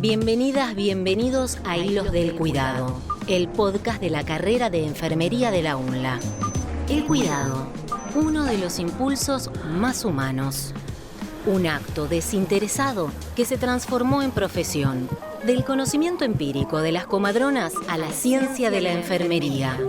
Bienvenidas, bienvenidos a Hilos del Cuidado, el podcast de la carrera de Enfermería de la UNLA. El cuidado, uno de los impulsos más humanos. Un acto desinteresado que se transformó en profesión. Del conocimiento empírico de las comadronas a la ciencia de la enfermería.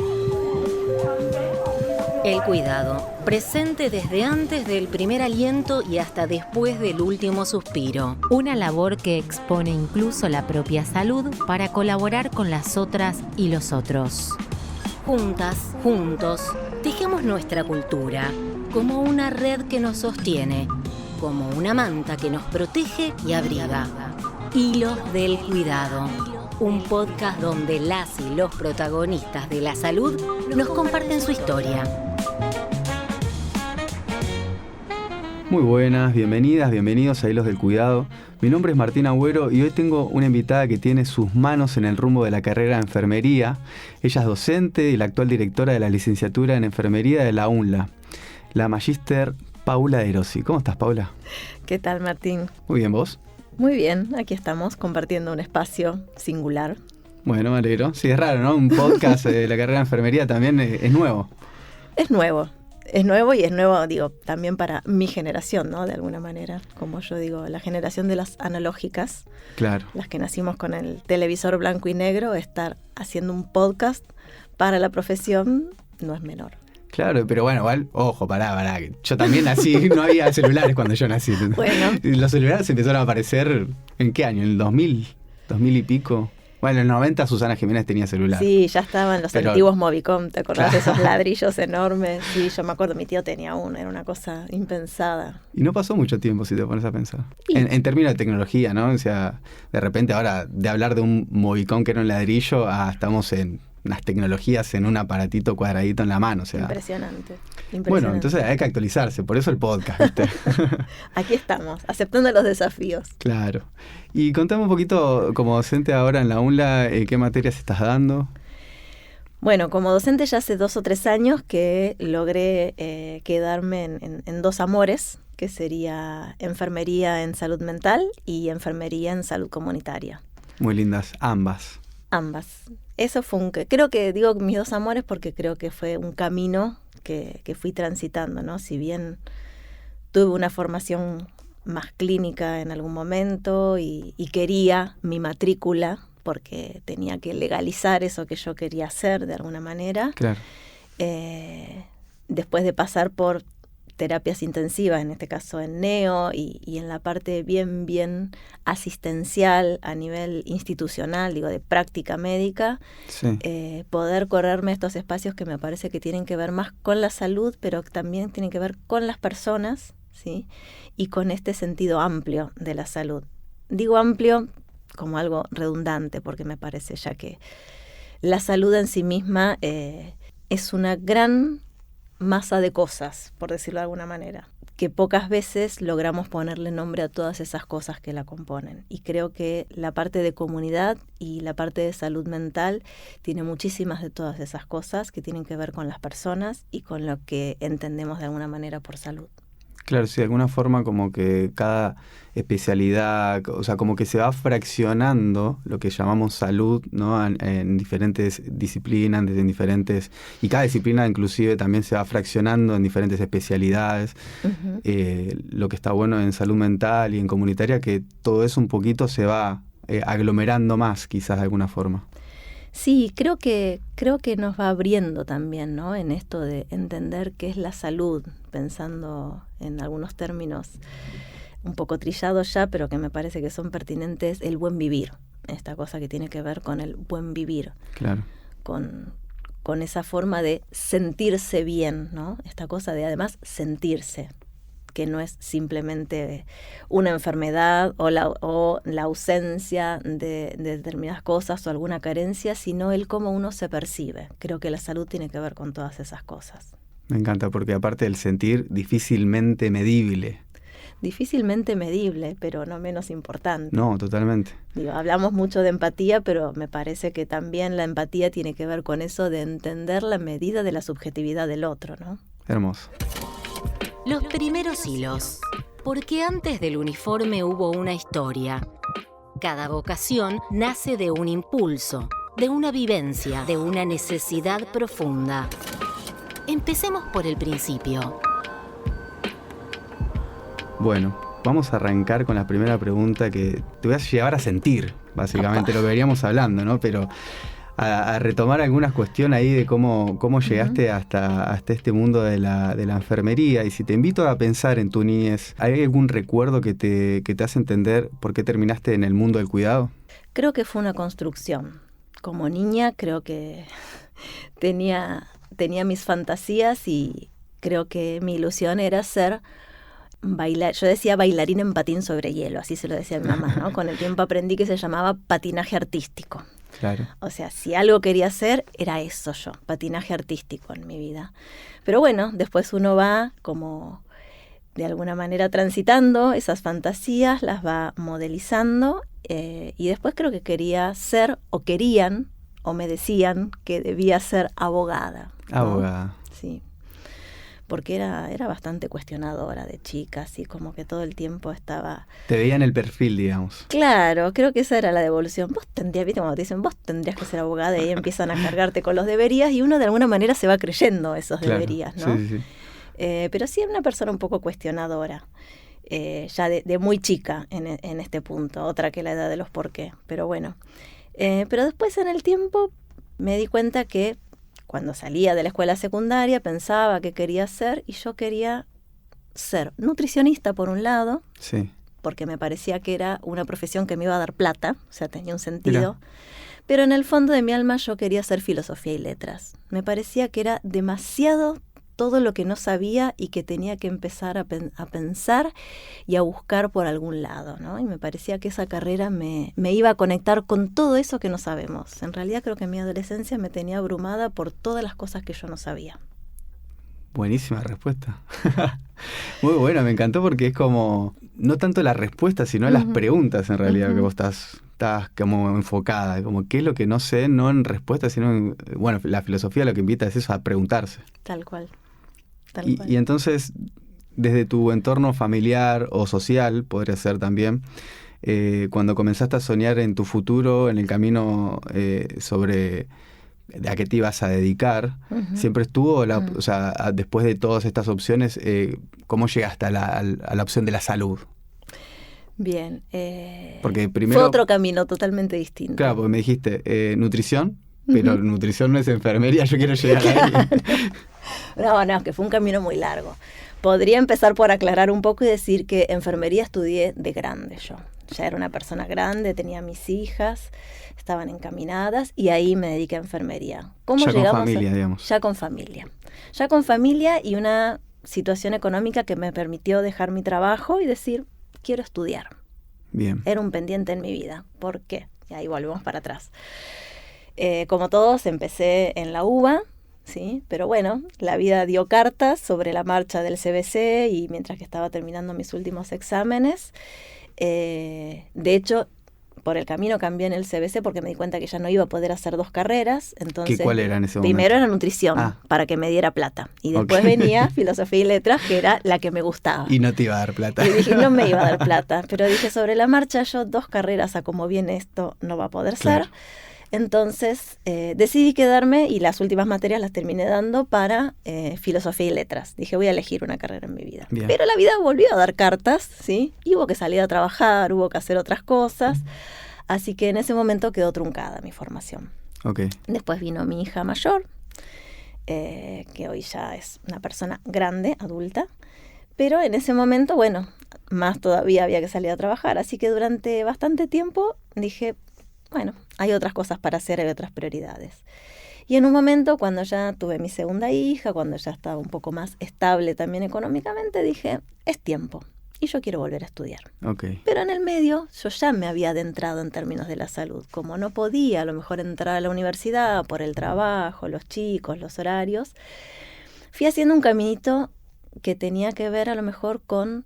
El cuidado, presente desde antes del primer aliento y hasta después del último suspiro. Una labor que expone incluso la propia salud para colaborar con las otras y los otros. Juntas, juntos, tejemos nuestra cultura como una red que nos sostiene, como una manta que nos protege y abriga. Hilos del Cuidado, un podcast donde las y los protagonistas de la salud nos comparten su historia. Muy buenas, bienvenidas, bienvenidos a Hilos del Cuidado. Mi nombre es Martín Agüero y hoy tengo una invitada que tiene sus manos en el rumbo de la carrera de enfermería. Ella es docente y la actual directora de la licenciatura en enfermería de la UNLA, la magíster Paula De Rossi. ¿Cómo estás, Paula? ¿Qué tal, Martín? Muy bien, ¿vos? Muy bien, aquí estamos compartiendo un espacio singular. Bueno, me alegro. Sí, es raro, ¿no? Un podcast de la carrera de enfermería también es nuevo. Es nuevo y es nuevo, digo, también para mi generación, ¿no? De alguna manera, como yo digo, la generación de las analógicas. Claro. Las que nacimos con el televisor blanco y negro, estar haciendo un podcast para la profesión no es menor. Claro, pero bueno, igual, ojo, pará. Yo también nací, no había celulares cuando yo nací. Bueno. Los celulares empezaron a aparecer, ¿en qué año? ¿En el 2000? ¿2000 y pico? Bueno, en el 90 Susana Jiménez tenía celular. Sí, ya estaban los antiguos Movicom, ¿te acordás de esos ladrillos enormes? Sí, yo me acuerdo, mi tío tenía uno, era una cosa impensada. Y no pasó mucho tiempo, si te pones a pensar. En términos de tecnología, ¿no? O sea, de repente ahora, de hablar de un Movicom que era un ladrillo, estamos en unas tecnologías en un aparatito cuadradito en la mano, o sea. Impresionante. Bueno, entonces hay que actualizarse, por eso el podcast, ¿viste? Aquí estamos, aceptando los desafíos. Claro. Y contame un poquito, como docente ahora en la UNLA, ¿qué materias estás dando? Bueno, como docente ya hace 2 o 3 años que logré quedarme en dos amores, que sería enfermería en salud mental y enfermería en salud comunitaria. Muy lindas, ambas. Ambas. Eso fue creo que digo mis 2 amores porque creo que fue un camino que fui transitando, ¿no? Si bien tuve una formación más clínica en algún momento y quería mi matrícula porque tenía que legalizar eso que yo quería hacer de alguna manera. Claro. Después de pasar por terapias intensivas, en este caso en neo y en la parte bien asistencial a nivel institucional, digo, de práctica médica, sí. Poder correrme estos espacios que me parece que tienen que ver más con la salud, pero también tienen que ver con las personas, ¿sí? Y con este sentido amplio de la salud. Digo amplio como algo redundante, porque me parece ya que la salud en sí misma es una gran masa de cosas, por decirlo de alguna manera, que pocas veces logramos ponerle nombre a todas esas cosas que la componen. Y creo que la parte de comunidad y la parte de salud mental tiene muchísimas de todas esas cosas que tienen que ver con las personas y con lo que entendemos de alguna manera por salud. Claro, sí, de alguna forma como que cada especialidad, o sea, como que se va fraccionando lo que llamamos salud, ¿no? En diferentes disciplinas, y cada disciplina inclusive también se va fraccionando en diferentes especialidades. Uh-huh. Lo que está bueno en salud mental y en comunitaria, que todo eso un poquito se va aglomerando más, quizás de alguna forma. Sí, creo que nos va abriendo también, ¿no? En esto de entender qué es la salud, pensando en algunos términos un poco trillados ya, pero que me parece que son pertinentes, el buen vivir, esta cosa que tiene que ver con el buen vivir. Claro. Con esa forma de sentirse bien, ¿no? Esta cosa de además sentirse, que no es simplemente una enfermedad o la ausencia de determinadas cosas o alguna carencia, sino el cómo uno se percibe. Creo que la salud tiene que ver con todas esas cosas. Me encanta, porque aparte del sentir, difícilmente medible. Difícilmente medible, pero no menos importante. No, totalmente. Digo, hablamos mucho de empatía, pero me parece que también la empatía tiene que ver con eso de entender la medida de la subjetividad del otro, ¿no? Hermoso. Los primeros hilos. Porque antes del uniforme hubo una historia. Cada vocación nace de un impulso, de una vivencia, de una necesidad profunda. Empecemos por el principio. Bueno, vamos a arrancar con la primera pregunta que te voy a llevar a sentir, básicamente, lo que veníamos hablando, ¿no? Pero a retomar algunas cuestiones ahí de cómo llegaste hasta este mundo de la enfermería. Y si te invito a pensar en tu niñez, ¿hay algún recuerdo que te hace entender por qué terminaste en el mundo del cuidado? Creo que fue una construcción. Como niña creo que tenía mis fantasías y creo que mi ilusión era ser yo decía bailarina en patín sobre hielo, así se lo decía a mi mamá, ¿no? Con el tiempo aprendí que se llamaba patinaje artístico. Claro. O sea, si algo quería hacer, era eso yo, patinaje artístico en mi vida. Pero bueno, después uno va como de alguna manera transitando esas fantasías, las va modelizando y después creo que quería ser, o querían, o me decían que debía ser abogada, ¿no? Abogada. Sí. Porque era bastante cuestionadora de chica, así como que todo el tiempo estaba... Te veía en el perfil, digamos. Claro, creo que esa era la devolución. Vos tendrías, viste, cuando te dicen, vos tendrías que ser abogada, y ahí empiezan a cargarte con los deberías, y uno de alguna manera se va creyendo esos deberías, ¿no? Sí. Pero sí era una persona un poco cuestionadora, ya de muy chica en este punto, otra que la edad de los por qué, pero bueno. Pero después en el tiempo me di cuenta que cuando salía de la escuela secundaria pensaba que quería ser, y yo quería ser nutricionista por un lado, Sí. porque me parecía que era una profesión que me iba a dar plata, o sea, tenía un sentido. Mirá. Pero en el fondo de mi alma yo quería hacer filosofía y letras. Me parecía que era demasiado todo lo que no sabía y que tenía que empezar a pensar y a buscar por algún lado, ¿no? Y me parecía que esa carrera me iba a conectar con todo eso que no sabemos. En realidad creo que mi adolescencia me tenía abrumada por todas las cosas que yo no sabía. Buenísima respuesta. Muy buena, me encantó porque es como, no tanto la respuesta, sino las preguntas en realidad que vos estás como enfocada, como qué es lo que no sé, no en respuesta, sino en, bueno, la filosofía lo que invita es eso, a preguntarse. Tal cual. Y entonces, desde tu entorno familiar o social, podría ser también, cuando comenzaste a soñar en tu futuro, en el camino sobre a qué te ibas a dedicar, siempre estuvo, o sea, después de todas estas opciones, ¿cómo llegaste a la opción de la salud? Bien. Porque primero, fue otro camino totalmente distinto. Claro, porque me dijiste nutrición, pero nutrición no es enfermería, yo quiero llegar ahí. No, que fue un camino muy largo. Podría empezar por aclarar un poco y decir que enfermería estudié de grande yo. Ya era una persona grande, tenía mis hijas, estaban encaminadas y ahí me dediqué a enfermería. ¿Cómo ya llegamos con familia, digamos. Ya con familia. Ya con familia y una situación económica que me permitió dejar mi trabajo y decir, quiero estudiar. Bien. Era un pendiente en mi vida. ¿Por qué? Y ahí volvemos para atrás. Como todos, empecé en la UBA, ¿sí? Pero bueno, la vida dio cartas sobre la marcha del CBC y mientras que estaba terminando mis últimos exámenes, de hecho, por el camino cambié en el CBC porque me di cuenta que ya no iba a poder hacer dos carreras. Entonces, ¿Cuál era en ese momento? Primero era nutrición, para que me diera plata. Y después venía filosofía y letras, que era la que me gustaba. Y no te iba a dar plata. Y dije, no me iba a dar plata. Pero dije, sobre la marcha, yo dos carreras a como viene esto no va a poder ser. Entonces decidí quedarme y las últimas materias las terminé dando para filosofía y letras. Dije, voy a elegir una carrera en mi vida. Bien. Pero la vida volvió a dar cartas, ¿sí? Y hubo que salir a trabajar, hubo que hacer otras cosas. Así que en ese momento quedó truncada mi formación. Okay. Después vino mi hija mayor, que hoy ya es una persona grande, adulta. Pero en ese momento, bueno, más todavía había que salir a trabajar. Así que durante bastante tiempo dije, bueno, hay otras cosas para hacer, hay otras prioridades. Y en un momento, cuando ya tuve mi segunda hija, cuando ya estaba un poco más estable también económicamente, dije, es tiempo. Y yo quiero volver a estudiar. Okay. Pero en el medio yo ya me había adentrado en términos de la salud. Como no podía a lo mejor entrar a la universidad por el trabajo, los chicos, los horarios, fui haciendo un caminito que tenía que ver a lo mejor con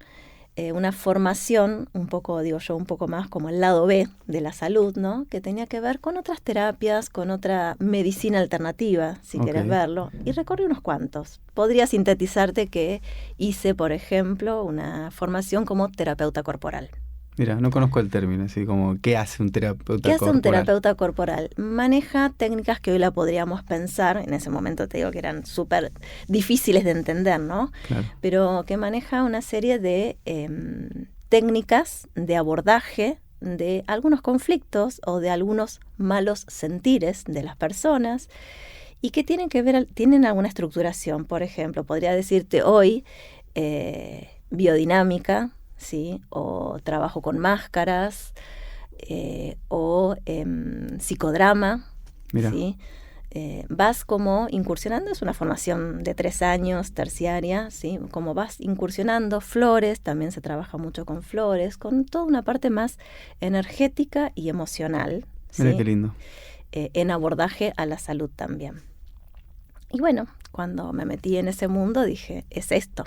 una formación, un poco, digo yo, un poco más como el lado B de la salud, ¿no? Que tenía que ver con otras terapias, con otra medicina alternativa, si querés verlo. Y recorrí unos cuantos. Podría sintetizarte que hice, por ejemplo, una formación como terapeuta corporal. Mira, no conozco el término, así como, ¿qué hace un terapeuta ¿Qué hace corporal? un terapeuta corporal? Maneja técnicas que hoy la podríamos pensar, en ese momento te digo que eran súper difíciles de entender, ¿no? Claro. Pero que maneja una serie de técnicas de abordaje de algunos conflictos o de algunos malos sentires de las personas y que tienen alguna estructuración. Por ejemplo, podría decirte hoy biodinámica, ¿sí? O trabajo con máscaras, o psicodrama. Mira. ¿Sí? Vas como incursionando, es una formación de 3 años, terciaria, ¿sí? Como vas incursionando, flores, también se trabaja mucho con flores, con toda una parte más energética y emocional. Mira, ¿sí? qué lindo. En abordaje a la salud también. Y bueno, cuando me metí en ese mundo dije, es esto.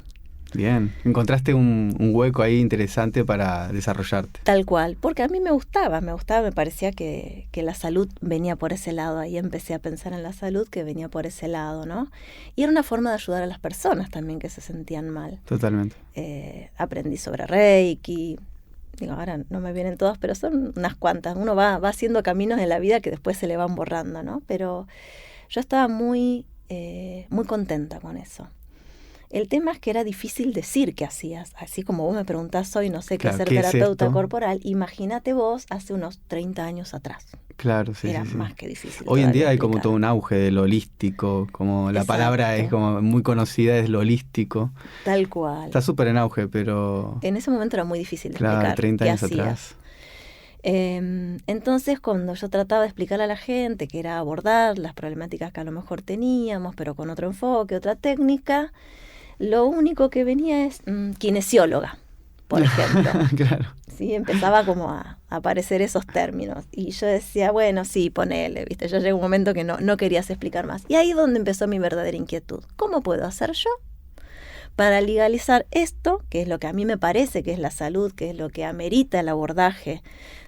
Bien, encontraste un hueco ahí interesante para desarrollarte. Tal cual, porque a mí me gustaba, me parecía que la salud venía por ese lado, ahí empecé a pensar en la salud que venía por ese lado, ¿no? Y era una forma de ayudar a las personas también que se sentían mal. Totalmente. Aprendí sobre Reiki, digo, ahora no me vienen todas, pero son unas cuantas, uno va haciendo caminos en la vida que después se le van borrando, ¿no? Pero yo estaba muy contenta con eso. El tema es que era difícil decir qué hacías. Así como vos me preguntás hoy, no sé qué Claro, ser ¿qué es terapeuta esto? corporal, imagínate vos hace unos 30 años atrás. Claro, sí, Era sí, sí. más que difícil. Hoy en todavía día hay como explicar. todo un auge de lo holístico, como la Exacto. palabra es como muy conocida, es lo holístico. Tal cual. Está súper en auge, pero En ese momento era muy difícil de claro, explicar 30 qué años hacías. atrás. Entonces, cuando yo trataba de explicarle a la gente que era abordar las problemáticas que a lo mejor teníamos, pero con otro enfoque, otra técnica, lo único que venía es kinesióloga, por ejemplo. Claro. Sí, empezaba como a aparecer esos términos. Y yo decía, bueno, sí, ponele, ¿viste? Yo llegué a un momento que no querías explicar más. Y ahí es donde empezó mi verdadera inquietud. ¿Cómo puedo hacer yo para legalizar esto, que es lo que a mí me parece que es la salud, que es lo que amerita el abordaje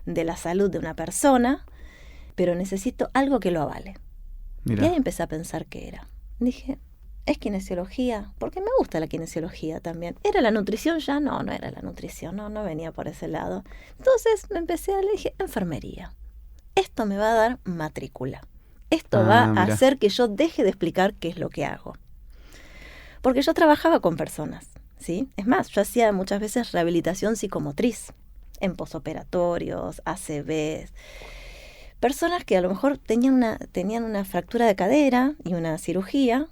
de la salud de una persona, pero necesito algo que lo avale? Mira. Y ahí empecé a pensar qué era. Dije, ¿es kinesiología? Porque me gusta la kinesiología también. ¿Era la nutrición ya? No era la nutrición, no venía por ese lado. Entonces le dije, enfermería. Esto me va a dar matrícula. Esto va a mira. hacer que yo deje de explicar qué es lo que hago. Porque yo trabajaba con personas, ¿sí? Es más, yo hacía muchas veces rehabilitación psicomotriz en posoperatorios, ACVs. Personas que a lo mejor tenían una fractura de cadera y una cirugía,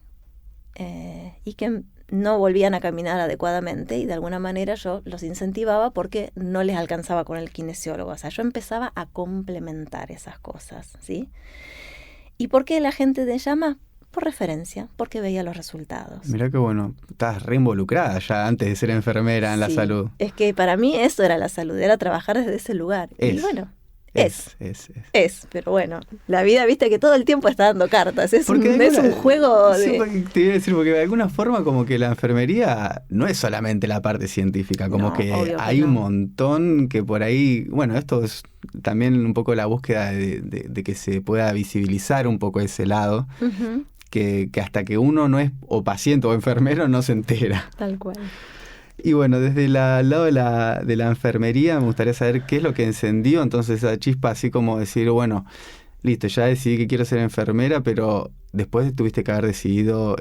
y que no volvían a caminar adecuadamente, y de alguna manera yo los incentivaba porque no les alcanzaba con el kinesiólogo. O sea, yo empezaba a complementar esas cosas, ¿sí? ¿Y por qué la gente te llama? Por referencia, porque veía los resultados. Mirá qué bueno, estás re involucrada ya antes de ser enfermera en la Sí, salud. es que para mí eso era la salud, era trabajar desde ese lugar. Y bueno, es, pero bueno, la vida, viste que todo el tiempo está dando cartas, es un juego de... Sí, te iba a decir, porque de alguna forma como que la enfermería no es solamente la parte científica, como No, que obvio que hay no. un montón que por ahí, bueno, esto es también un poco la búsqueda de que se pueda visibilizar un poco ese lado, Uh-huh. que hasta que uno no es o paciente o enfermero no se entera. Tal cual. Y bueno, desde el lado de la enfermería me gustaría saber qué es lo que encendió entonces esa chispa, así como decir, bueno, listo, ya decidí que quiero ser enfermera, pero después tuviste que haber decidido,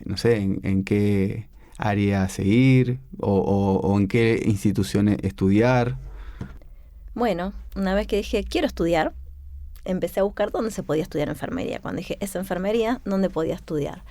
no sé, en qué área seguir o en qué institución estudiar. Bueno, una vez que dije, quiero estudiar, empecé a buscar dónde se podía estudiar enfermería. Cuando dije, es enfermería, ¿dónde podía estudiar?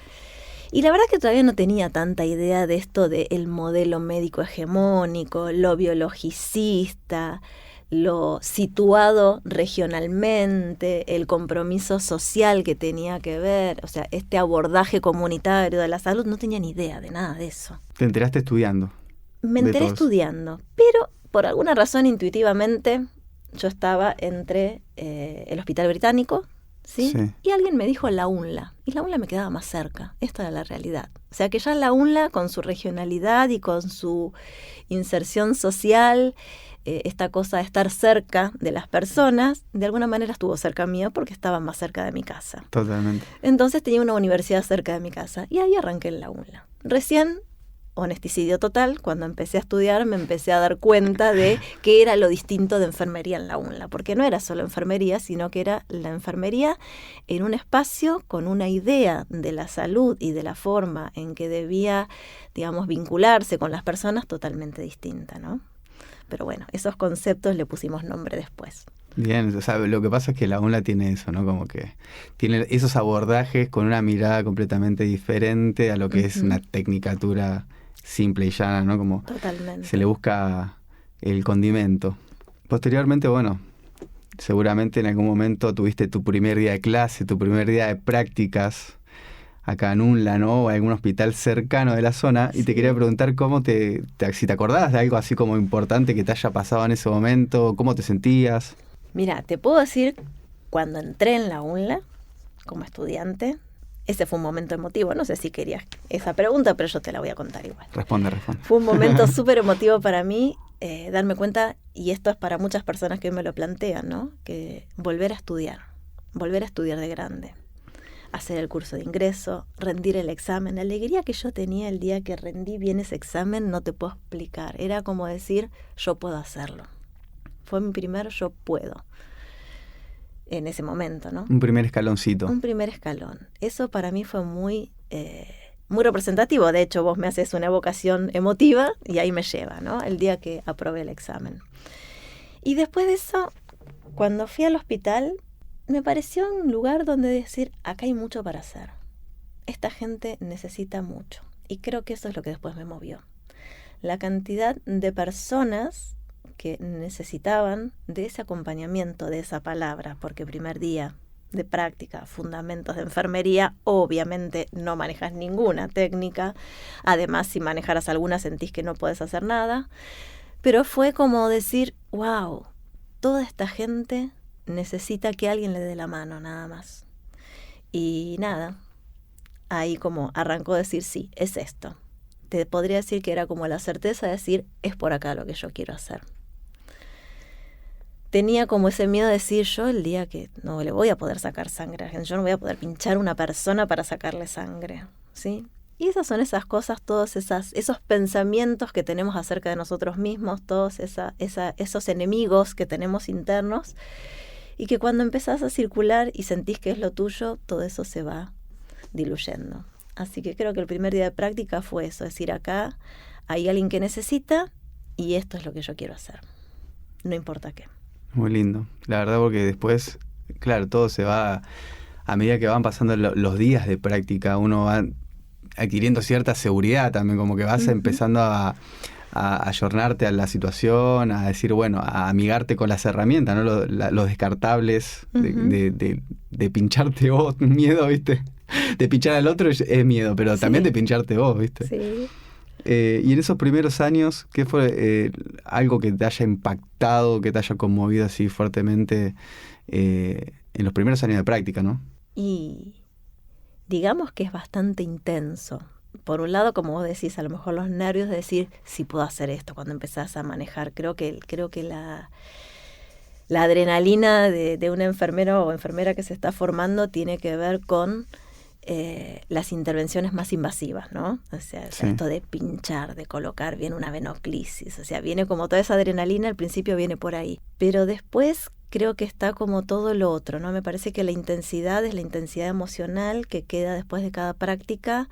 Y la verdad que todavía no tenía tanta idea de esto del modelo médico hegemónico, lo biologicista, lo situado regionalmente, el compromiso social que tenía que ver, o sea, este abordaje comunitario de la salud, no tenía ni idea de nada de eso. ¿Te enteraste estudiando? Me enteré estudiando, pero por alguna razón intuitivamente yo estaba entre el Hospital Británico, ¿sí? Y alguien me dijo la UNLA, y la UNLA me quedaba más cerca. Esta era la realidad. O sea que ya la UNLA, con su regionalidad y con su inserción social, esta cosa de estar cerca de las personas, de alguna manera estuvo cerca mío porque estaba más cerca de mi casa. Totalmente. Entonces tenía una universidad cerca de mi casa, y ahí arranqué en la UNLA. Recién honesticidio total, cuando empecé a estudiar me empecé a dar cuenta de qué era lo distinto de enfermería en la UNLA, porque no era solo enfermería, sino que era la enfermería en un espacio con una idea de la salud y de la forma en que debía, digamos, vincularse con las personas totalmente distinta, ¿no? Pero bueno, esos conceptos le pusimos nombre después. Bien, o sea, lo que pasa es que la UNLA tiene eso, ¿no? Como que tiene esos abordajes con una mirada completamente diferente a lo que es una tecnicatura simple y llana, ¿no? Como totalmente. Se le busca el condimento. Posteriormente, bueno, seguramente en algún momento tuviste tu primer día de clase, tu primer día de prácticas acá en UNLA, ¿no? O algún hospital cercano de la zona. Y te quería preguntar si te acordabas de algo así como importante que te haya pasado en ese momento, cómo te sentías. Mira, te puedo decir, cuando entré en la UNLA como estudiante, ese fue un momento emotivo. No sé si querías esa pregunta, pero yo te la voy a contar igual. Responde. Fue un momento súper emotivo para mí, darme cuenta, y esto es para muchas personas que me lo plantean, ¿no? Que volver a estudiar de grande, hacer el curso de ingreso, rendir el examen. La alegría que yo tenía el día que rendí bien ese examen no te puedo explicar. Era como decir, yo puedo hacerlo. Fue mi primer yo puedo en ese momento, ¿no? Un primer escaloncito. Un primer escalón. Eso para mí fue muy representativo. De hecho, vos me haces una evocación emotiva y ahí me lleva, ¿no? El día que aprobé el examen. Y después de eso, cuando fui al hospital, me pareció un lugar donde decir, acá hay mucho para hacer. Esta gente necesita mucho. Y creo que eso es lo que después me movió. La cantidad de personas que necesitaban de ese acompañamiento, de esa palabra, porque primer día de práctica, fundamentos de enfermería, obviamente no manejas ninguna técnica, además si manejaras alguna sentís que no puedes hacer nada, pero fue como decir, wow, toda esta gente necesita que alguien le dé la mano, nada más. Y nada, ahí como arrancó a decir, sí, es esto. Te podría decir que era como la certeza de decir, es por acá lo que yo quiero hacer. Tenía como ese miedo de decir, yo el día que no le voy a poder sacar sangre a gente, yo no voy a poder pinchar a una persona para sacarle sangre, ¿sí? Y esas son esas cosas, todos esos pensamientos que tenemos acerca de nosotros mismos, todos esos enemigos que tenemos internos, y que cuando empezás a circular y sentís que es lo tuyo, todo eso se va diluyendo. Así que creo que el primer día de práctica fue eso, es decir, acá hay alguien que necesita y esto es lo que yo quiero hacer, no importa qué. Muy lindo, la verdad, porque después, claro, todo se va, a medida que van pasando los días de práctica, uno va adquiriendo cierta seguridad también, como que vas empezando a ayornarte a la situación, a decir, bueno, a amigarte con las herramientas, ¿no? Los descartables de pincharte vos, miedo, ¿viste? De pinchar al otro es miedo, pero también de pincharte vos, ¿viste? Sí. Y en esos primeros años, ¿qué fue algo que te haya impactado, que te haya conmovido así fuertemente en los primeros años de práctica, ¿no? Y digamos que es bastante intenso. Por un lado, como vos decís, a lo mejor los nervios de decir, sí puedo hacer esto cuando empezás a manejar. Creo que la adrenalina de un enfermero o enfermera que se está formando tiene que ver con las intervenciones más invasivas, ¿no? O sea, sí. Esto de pinchar, de colocar bien una venoclisis, o sea, viene como toda esa adrenalina, al principio viene por ahí, pero después creo que está como todo lo otro, ¿no? Me parece que la intensidad es la intensidad emocional que queda después de cada práctica,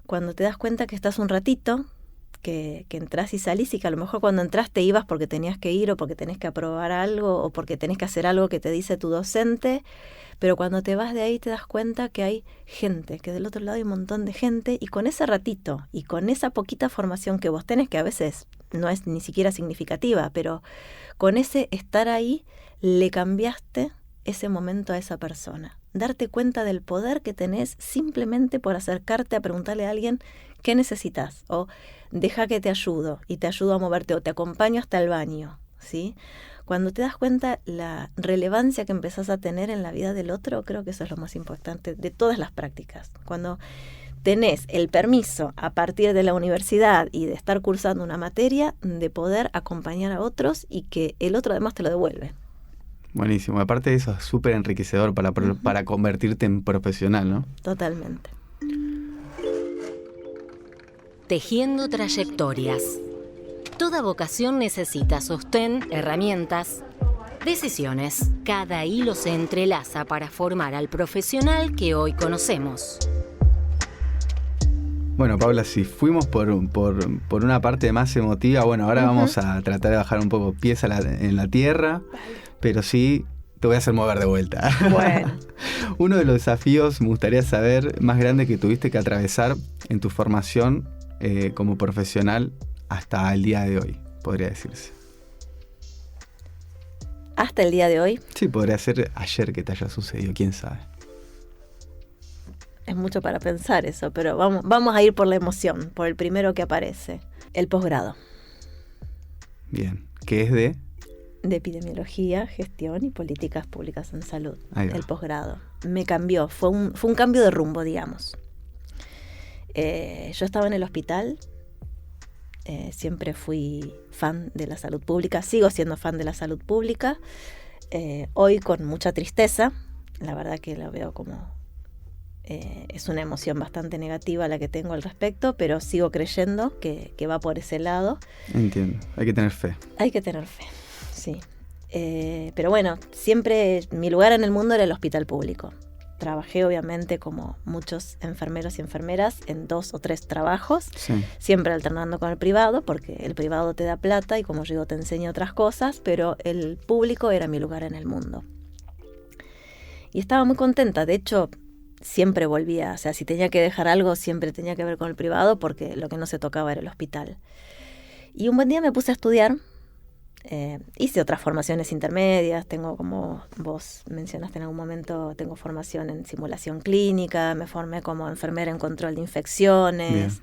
cuando te das cuenta que estás un ratito, que entras y salís, y que a lo mejor cuando entras te ibas porque tenías que ir o porque tenés que aprobar algo o porque tenés que hacer algo que te dice tu docente, pero cuando te vas de ahí te das cuenta que hay gente, que del otro lado hay un montón de gente, y con ese ratito y con esa poquita formación que vos tenés, que a veces no es ni siquiera significativa, pero con ese estar ahí le cambiaste ese momento a esa persona. Darte cuenta del poder que tenés simplemente por acercarte a preguntarle a alguien qué necesitas, o deja que te ayudo y te ayudo a moverte, o te acompaño hasta el baño, ¿sí? Cuando te das cuenta la relevancia que empezás a tener en la vida del otro, creo que eso es lo más importante de todas las prácticas. Cuando tenés el permiso a partir de la universidad y de estar cursando una materia, de poder acompañar a otros y que el otro además te lo devuelve. Buenísimo. Aparte de eso, es súper enriquecedor para convertirte en profesional, ¿no? Totalmente. Tejiendo trayectorias. Toda vocación necesita sostén, herramientas, decisiones. Cada hilo se entrelaza para formar al profesional que hoy conocemos. Bueno, Paula, si fuimos por una parte más emotiva, bueno, ahora vamos a tratar de bajar un poco pies en la tierra, pero sí te voy a hacer mover de vuelta. Bueno. Uno de los desafíos, me gustaría saber, más grande que tuviste que atravesar en tu formación como profesional hasta el día de hoy, podría decirse. ¿Hasta el día de hoy? Sí, podría ser ayer que te haya sucedido, quién sabe. Es mucho para pensar eso, pero vamos a ir por la emoción, por el primero que aparece. El posgrado. Bien, ¿qué es de? De epidemiología, gestión y políticas públicas en salud. El posgrado. Me cambió, fue un cambio de rumbo, digamos. Yo estaba en el hospital, siempre fui fan de la salud pública, sigo siendo fan de la salud pública. Hoy con mucha tristeza, la verdad que lo veo como... es una emoción bastante negativa la que tengo al respecto, pero sigo creyendo que va por ese lado. Entiendo, hay que tener fe. Hay que tener fe, sí. Pero bueno, siempre mi lugar en el mundo era el hospital público. Trabajé obviamente como muchos enfermeros y enfermeras en 2 o 3 trabajos, sí. Siempre alternando con el privado, porque el privado te da plata y como yo digo te enseña otras cosas, pero el público era mi lugar en el mundo. Y estaba muy contenta, de hecho... siempre volvía, o sea, si tenía que dejar algo, siempre tenía que ver con el privado, porque lo que no se tocaba era el hospital. Y un buen día me puse a estudiar, hice otras formaciones intermedias, tengo, como vos mencionaste en algún momento, tengo formación en simulación clínica, me formé como enfermera en control de infecciones,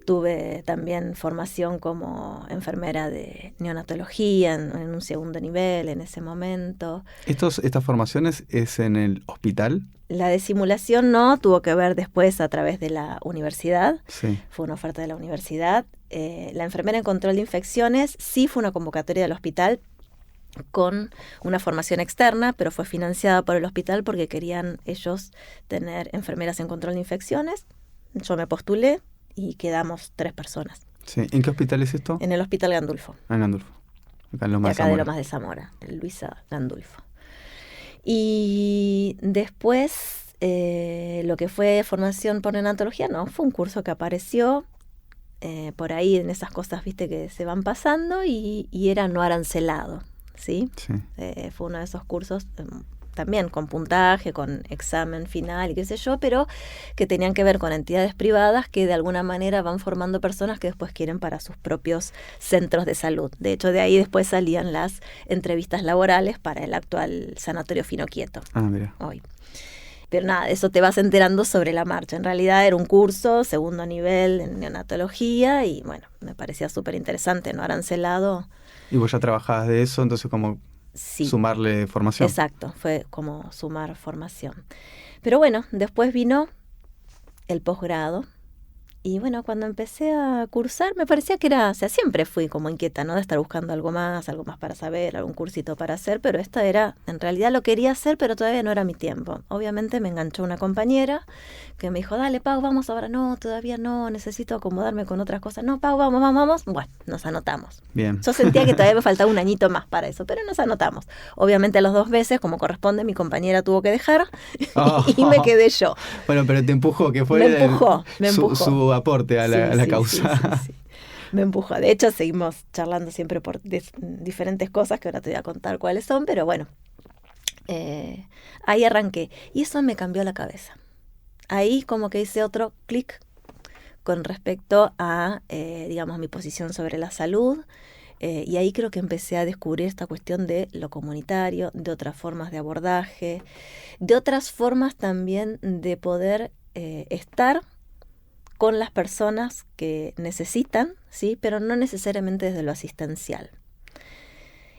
tuve también formación como enfermera de neonatología en un segundo nivel en ese momento. ¿Estas formaciones es en el hospital? La de simulación no, tuvo que ver después a través de la universidad, sí. Fue una oferta de la universidad. La enfermera en control de infecciones sí fue una convocatoria del hospital con una formación externa, pero fue financiada por el hospital porque querían ellos tener enfermeras en control de infecciones. Yo me postulé y quedamos 3 personas. Sí. ¿En qué hospital es esto? En el Hospital Gandulfo. En Gandulfo. Acá en Lomas de Zamora. De Lomas de Zamora, el Luisa Gandulfo. Y después, lo que fue formación por neonatología, no, fue un curso que apareció por ahí en esas cosas, viste, que se van pasando y era no arancelado, ¿sí? Sí. Fue uno de esos cursos también con puntaje, con examen final y qué sé yo, pero que tenían que ver con entidades privadas que de alguna manera van formando personas que después quieren para sus propios centros de salud. De hecho, de ahí después salían las entrevistas laborales para el actual Sanatorio Finoquieto. Mira. Hoy. Pero nada, eso te vas enterando sobre la marcha. En realidad era un curso, segundo nivel en neonatología y bueno, me parecía súper interesante, no arancelado. ¿Y vos ya trabajabas de eso? Entonces, ¿cómo...? Sí. Sumarle formación. Exacto, fue como sumar formación. Pero bueno, después vino el posgrado. Y bueno, cuando empecé a cursar, me parecía que era, o sea, siempre fui como inquieta, ¿no? De estar buscando algo más para saber, algún cursito para hacer, pero esta era, en realidad lo quería hacer, pero todavía no era mi tiempo. Obviamente me enganchó una compañera que me dijo, dale, Pau, vamos ahora. No, todavía no, necesito acomodarme con otras cosas. No, Pau, vamos. Bueno, nos anotamos. Bien. Yo sentía que todavía me faltaba un añito más para eso, pero nos anotamos. Obviamente a los 2 veces, como corresponde, mi compañera tuvo que dejar y me quedé yo. Bueno, pero te empujó, que fue me empujó. Su aporte a la causa. Sí. Me empujó. De hecho, seguimos charlando siempre por diferentes cosas que ahora te voy a contar cuáles son, pero bueno, ahí arranqué. Y eso me cambió la cabeza. Ahí como que hice otro clic con respecto a, digamos, mi posición sobre la salud. Y ahí creo que empecé a descubrir esta cuestión de lo comunitario, de otras formas de abordaje, de otras formas también de poder estar con las personas que necesitan, ¿sí? Pero no necesariamente desde lo asistencial.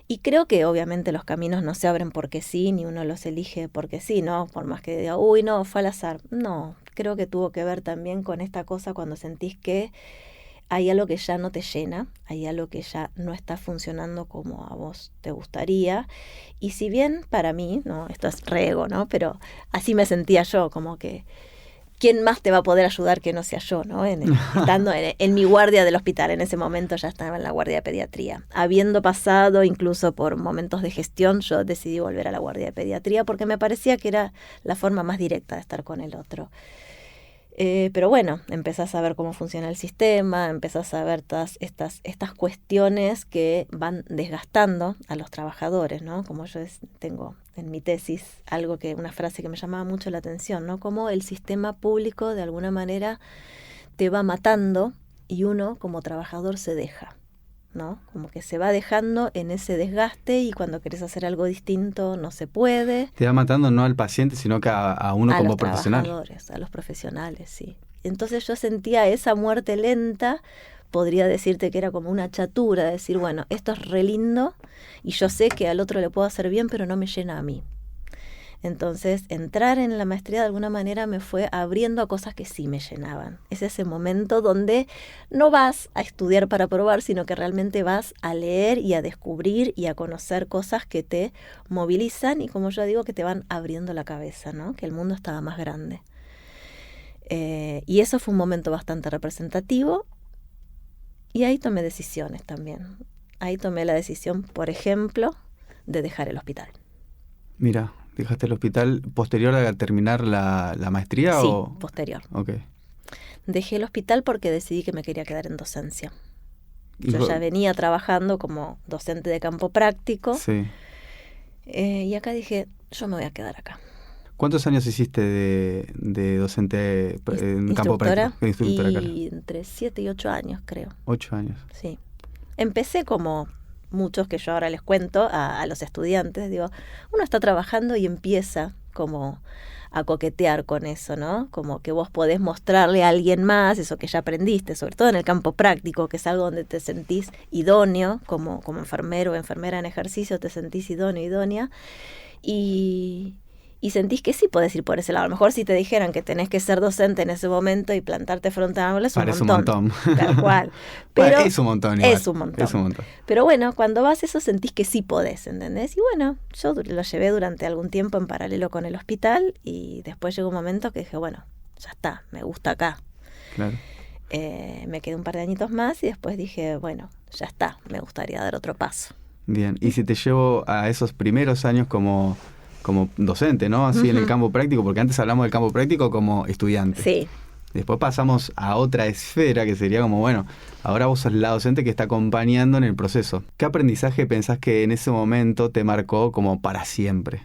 Y creo que obviamente los caminos no se abren porque sí, ni uno los elige porque sí, ¿no? Por más que diga, uy, no, fue al azar. No, creo que tuvo que ver también con esta cosa cuando sentís que hay algo que ya no te llena, hay algo que ya no está funcionando como a vos te gustaría. Y si bien para mí, no, esto es re ego, ¿no? Pero así me sentía yo, como que ¿quién más te va a poder ayudar que no sea yo, ¿no? Estando en mi guardia del hospital, en ese momento ya estaba en la guardia de pediatría. Habiendo pasado incluso por momentos de gestión, yo decidí volver a la guardia de pediatría porque me parecía que era la forma más directa de estar con el otro. Pero bueno, empezás a ver cómo funciona el sistema, empezás a ver todas estas cuestiones que van desgastando a los trabajadores, ¿no? Como yo tengo en mi tesis una frase que me llamaba mucho la atención, ¿no? Cómo el sistema público de alguna manera te va matando y uno como trabajador se deja, ¿no? Como que se va dejando en ese desgaste y cuando querés hacer algo distinto no se puede. Te va matando no al paciente, sino que a uno como profesional. A los trabajadores, a los profesionales, sí. Entonces yo sentía esa muerte lenta, podría decirte que era como una chatura, de decir, bueno, esto es re lindo y yo sé que al otro le puedo hacer bien, pero no me llena a mí. Entonces, entrar en la maestría de alguna manera me fue abriendo a cosas que sí me llenaban. Es ese momento donde no vas a estudiar para probar, sino que realmente vas a leer y a descubrir y a conocer cosas que te movilizan y, como yo digo, que te van abriendo la cabeza, ¿no? Que el mundo estaba más grande. Y eso fue un momento bastante representativo y ahí tomé decisiones también. Ahí tomé la decisión, por ejemplo, de dejar el hospital. Mira, ¿dejaste el hospital posterior a terminar la maestría? Sí, o posterior. Okay. Dejé el hospital porque decidí que me quería quedar en docencia. ¿Y Yo ya venía trabajando como docente de campo práctico. Sí. Y acá dije, yo me voy a quedar acá. ¿Cuántos años hiciste de docente en campo práctico? Instructora, y entre 7 y 8 años, creo. 8 años. Sí. Empecé como muchos que yo ahora les cuento a los estudiantes, digo, uno está trabajando y empieza como a coquetear con eso, ¿no? Como que vos podés mostrarle a alguien más eso que ya aprendiste, sobre todo en el campo práctico, que es algo donde te sentís idóneo, como enfermero o enfermera en ejercicio, te sentís idónea, y sentís que sí podés ir por ese lado. A lo mejor si te dijeran que tenés que ser docente en ese momento y plantarte frente a aula es un montón. Tal cual. Pero es un montón. Igual. Es un montón. Pero bueno, cuando vas eso sentís que sí podés, ¿entendés? Y bueno, yo lo llevé durante algún tiempo en paralelo con el hospital y después llegó un momento que dije, bueno, ya está, me gusta acá. Claro. Me quedé un par de añitos más y después dije, bueno, ya está, me gustaría dar otro paso. Bien, y si te llevo a esos primeros años como docente, ¿no? Así en el campo práctico, porque antes hablamos del campo práctico como estudiante. Sí. Después pasamos a otra esfera que sería como, bueno, ahora vos sos la docente que está acompañando en el proceso. ¿Qué aprendizaje pensás que en ese momento te marcó como para siempre?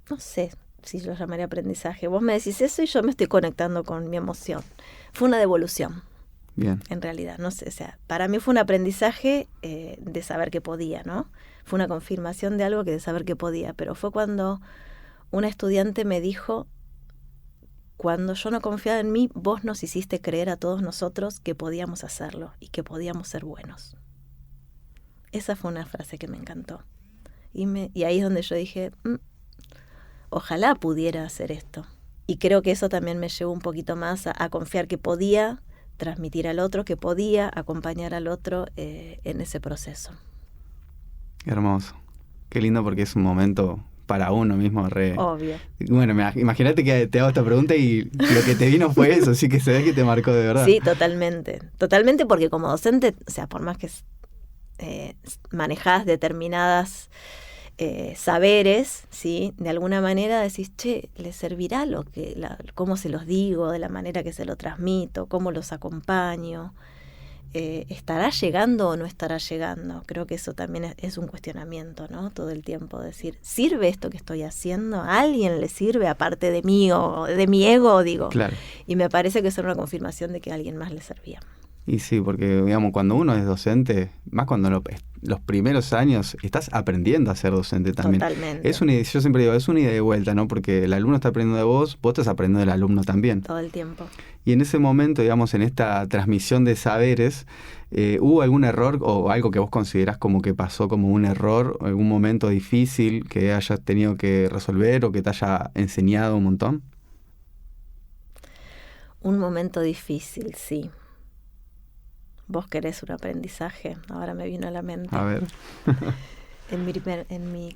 No sé si lo llamaría aprendizaje. Vos me decís eso y yo me estoy conectando con mi emoción. Fue una devolución. Bien. En realidad, no sé, o sea, para mí fue un aprendizaje de saber que podía, ¿no? Fue una confirmación de algo que de saber que podía, pero fue cuando una estudiante me dijo, cuando yo no confiaba en mí, vos nos hiciste creer a todos nosotros que podíamos hacerlo y que podíamos ser buenos. Esa fue una frase que me encantó. Y ahí es donde yo dije, ojalá pudiera hacer esto. Y creo que eso también me llevó un poquito más a confiar que podía transmitir al otro, que podía acompañar al otro en ese proceso. Hermoso. Qué lindo porque es un momento para uno mismo re... Obvio. Bueno, imagínate que te hago esta pregunta y lo que te vino fue eso, sí que se ve que te marcó de verdad. Sí, totalmente. Totalmente porque como docente, o sea, por más que manejás determinadas saberes, ¿sí? De alguna manera decís, che, ¿les servirá cómo se los digo, de la manera que se lo transmito, cómo los acompaño? ¿Estará llegando o no estará llegando? Creo que eso también es un cuestionamiento, ¿no? Todo el tiempo decir, ¿sirve esto que estoy haciendo? ¿A alguien le sirve aparte de mí o de mi ego? Digo. Claro. Y me parece que eso era una confirmación de que a alguien más le servía. Y sí, porque digamos, cuando uno es docente, más cuando los primeros años, estás aprendiendo a ser docente también. Totalmente. Yo siempre digo, es una ida y vuelta, ¿no? Porque el alumno está aprendiendo de vos estás aprendiendo del alumno también. Todo el tiempo. Y en ese momento, digamos, en esta transmisión de saberes, ¿hubo algún error o algo que vos considerás como que pasó como un error, algún momento difícil que hayas tenido que resolver o que te haya enseñado un montón? Un momento difícil, sí. ¿Vos querés un aprendizaje? Ahora me vino a la mente. A ver.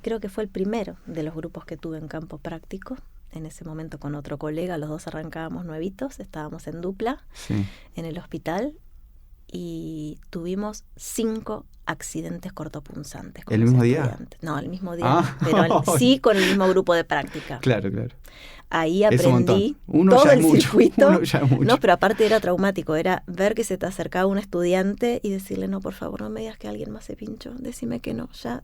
Creo que fue el primero de los grupos que tuve en campo práctico. en ese momento con otro colega, los dos arrancábamos nuevitos, estábamos en dupla en el hospital y tuvimos 5 accidentes cortopunzantes. ¿El mismo día? No, el mismo día, pero sí con el mismo grupo de práctica. Claro. Ahí aprendí uno todo ya el circuito. Uno ya es mucho. No, pero aparte era traumático, era ver que se te acercaba un estudiante y decirle, no, por favor, no me digas que alguien más se pinchó, decime que no, ya.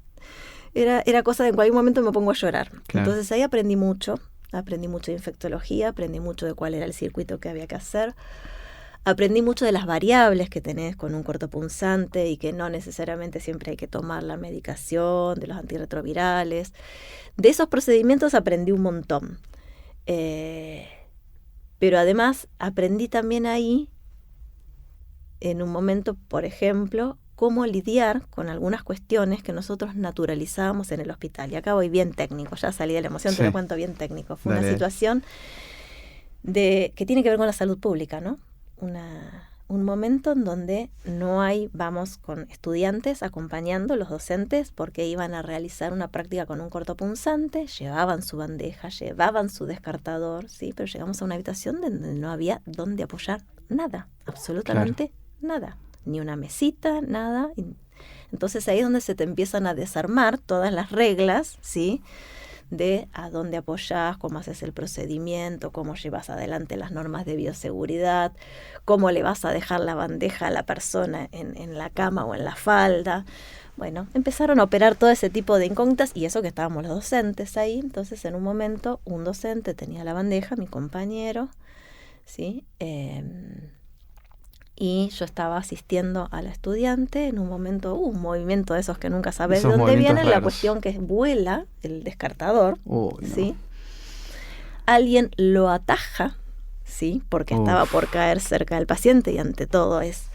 Era cosa de en cualquier momento me pongo a llorar. Claro. Entonces ahí aprendí mucho de infectología, aprendí mucho de cuál era el circuito que había que hacer. Aprendí mucho de las variables que tenés con un cortopunzante y que no necesariamente siempre hay que tomar la medicación, de los antirretrovirales. De esos procedimientos aprendí un montón. Pero además aprendí también ahí, en un momento, por ejemplo, cómo lidiar con algunas cuestiones que nosotros naturalizábamos en el hospital. Y acá voy bien técnico, ya salí de la emoción, te lo cuento bien técnico. Fue una situación que tiene que ver con la salud pública, ¿no? Un momento en donde vamos con estudiantes acompañando los docentes porque iban a realizar una práctica con un cortopunzante, llevaban su bandeja, llevaban su descartador, ¿sí? Pero llegamos a una habitación donde no había dónde apoyar nada, absolutamente nada, ni una mesita, nada. Entonces ahí es donde se te empiezan a desarmar todas las reglas, ¿sí? De a dónde apoyás, cómo haces el procedimiento, cómo llevas adelante las normas de bioseguridad, cómo le vas a dejar la bandeja a la persona en la cama o en la falda. Bueno, empezaron a operar todo ese tipo de incógnitas y eso que estábamos los docentes ahí. Entonces, en un momento, un docente tenía la bandeja, mi compañero, ¿sí? Y yo estaba asistiendo a la estudiante, en un momento un movimiento de esos que nunca sabes de dónde viene, la cuestión que vuela el descartador, ¿sí? Alguien lo ataja, ¿sí? Porque estaba por caer cerca del paciente y ante todo es...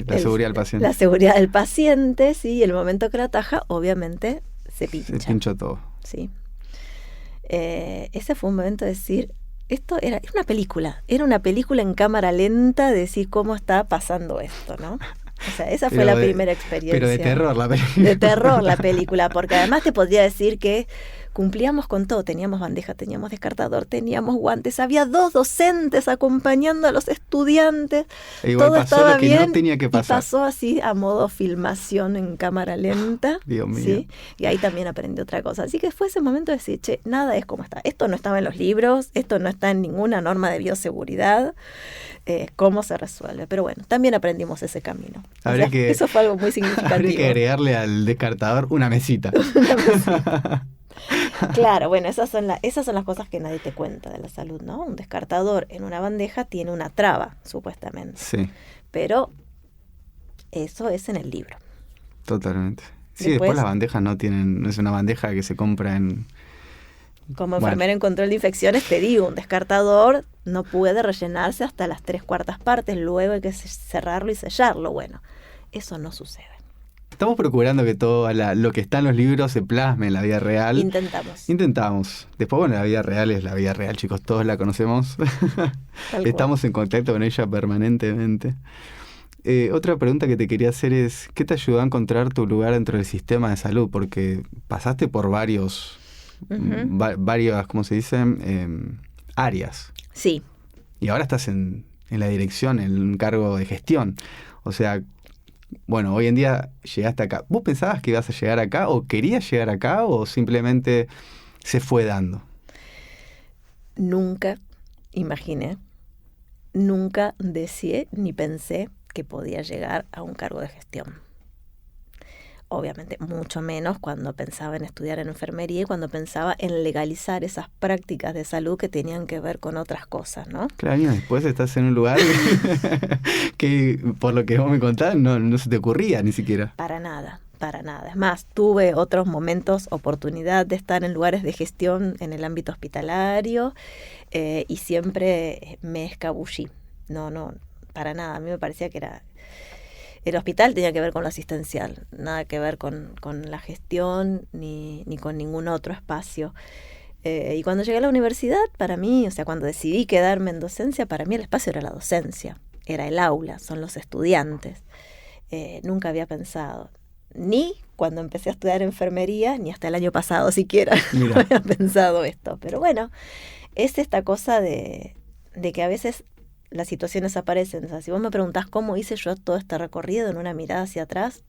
la seguridad del paciente. La seguridad del paciente, ¿sí? Y el momento que lo ataja, obviamente, se pincha. Se pinchó todo. Sí. Ese fue un momento de decir... Esto era una película en cámara lenta de decir cómo está pasando esto, ¿no? O sea, esa fue la primera experiencia. Pero de terror la película. De terror la película, porque además te podría decir que cumplíamos con todo. Teníamos bandeja, teníamos descartador, teníamos guantes. Había 2 docentes acompañando a los estudiantes. Igual todo pasó estaba lo que bien, no tenía que pasar. Y pasó así a modo filmación en cámara lenta. Dios mío. ¿Sí? Y ahí también aprendí otra cosa. Así que fue ese momento de decir, che, nada es como está. Esto no estaba en los libros, esto no está en ninguna norma de bioseguridad. ¿Cómo se resuelve? Pero bueno, también aprendimos ese camino. Eso fue algo muy significativo. Habría que agregarle al descartador una mesita. Claro, bueno, esas son las cosas que nadie te cuenta de la salud, ¿no? Un descartador en una bandeja tiene una traba, supuestamente. Sí. Pero eso es en el libro. Totalmente. Sí, después las bandejas no es una bandeja que se compra en... Como enfermera en control de infecciones, te digo, un descartador no puede rellenarse hasta las 3/4 partes, luego hay que cerrarlo y sellarlo. Bueno, eso no sucede. Estamos procurando que todo lo que está en los libros se plasme en la vida real. Intentamos. Después, bueno, la vida real es la vida real, chicos, todos la conocemos. Estamos en contacto con ella permanentemente. Otra pregunta que te quería hacer es, ¿qué te ayudó a encontrar tu lugar dentro del sistema de salud? Porque pasaste por varias, ¿cómo se dice? Áreas. Sí. Y ahora estás en la dirección, en un cargo de gestión. O sea, bueno, hoy en día llegaste acá. ¿Vos pensabas que ibas a llegar acá o querías llegar acá o simplemente se fue dando? Nunca imaginé, nunca deseé ni pensé que podía llegar a un cargo de gestión. Obviamente, mucho menos cuando pensaba en estudiar en enfermería y cuando pensaba en legalizar esas prácticas de salud que tenían que ver con otras cosas, ¿no? Claro, años después estás en un lugar que, por lo que vos me contás, no se te ocurría ni siquiera. Para nada. Es más, tuve otros momentos, oportunidad de estar en lugares de gestión en el ámbito hospitalario y siempre me escabullí. No, para nada. A mí me parecía que el hospital tenía que ver con lo asistencial, nada que ver con la gestión ni con ningún otro espacio. Y cuando llegué a la universidad, para mí, o sea, cuando decidí quedarme en docencia, para mí el espacio era la docencia, era el aula, son los estudiantes. Nunca había pensado, ni cuando empecé a estudiar enfermería, ni hasta el año pasado siquiera, no había pensado esto. Pero bueno, es esta cosa de que a veces las situaciones aparecen. O sea, si vos me preguntás cómo hice yo todo este recorrido en una mirada hacia atrás,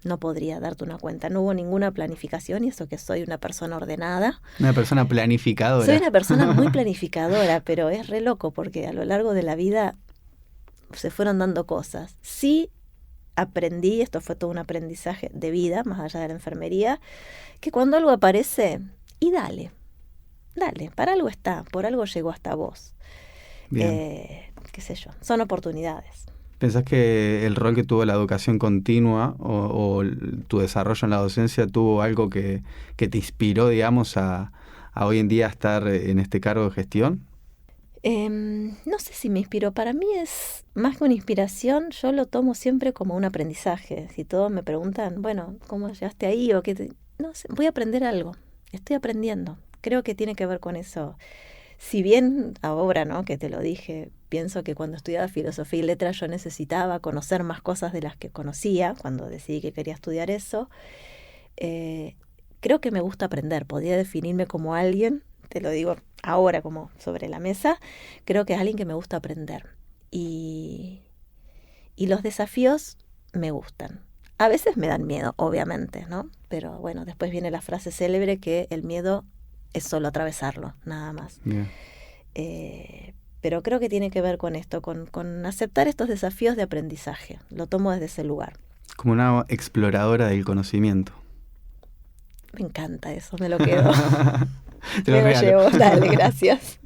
no podría darte una cuenta. No hubo ninguna planificación, y eso que soy una persona ordenada. Una persona planificadora. Soy una persona muy planificadora, pero es re loco porque a lo largo de la vida se fueron dando cosas. Sí aprendí, esto fue todo un aprendizaje de vida, más allá de la enfermería, que cuando algo aparece, y dale, para algo está, por algo llegó hasta vos. Qué sé yo, son oportunidades. ¿Pensás que el rol que tuvo la educación continua o tu desarrollo en la docencia tuvo algo que te inspiró, digamos, a hoy en día estar en este cargo de gestión? No sé si me inspiró. Para mí es más que una inspiración, yo lo tomo siempre como un aprendizaje. Si todos me preguntan, bueno, ¿cómo llegaste ahí? O qué no sé, voy a aprender algo. Estoy aprendiendo. Creo que tiene que ver con eso. Si bien ahora, ¿no?, que te lo dije, pienso que cuando estudiaba filosofía y letras yo necesitaba conocer más cosas de las que conocía, cuando decidí que quería estudiar eso, creo que me gusta aprender. Podría definirme como alguien, te lo digo ahora como sobre la mesa, creo que es alguien que me gusta aprender. Y los desafíos me gustan. A veces me dan miedo, obviamente, ¿no? Pero bueno, después viene la frase célebre que el miedo es solo atravesarlo, nada más. Bien. Pero creo que tiene que ver con esto, con aceptar estos desafíos de aprendizaje. Lo tomo desde ese lugar. Como una exploradora del conocimiento. Me encanta eso, me lo quedo. Te lo regalo. Llevo, dale, gracias.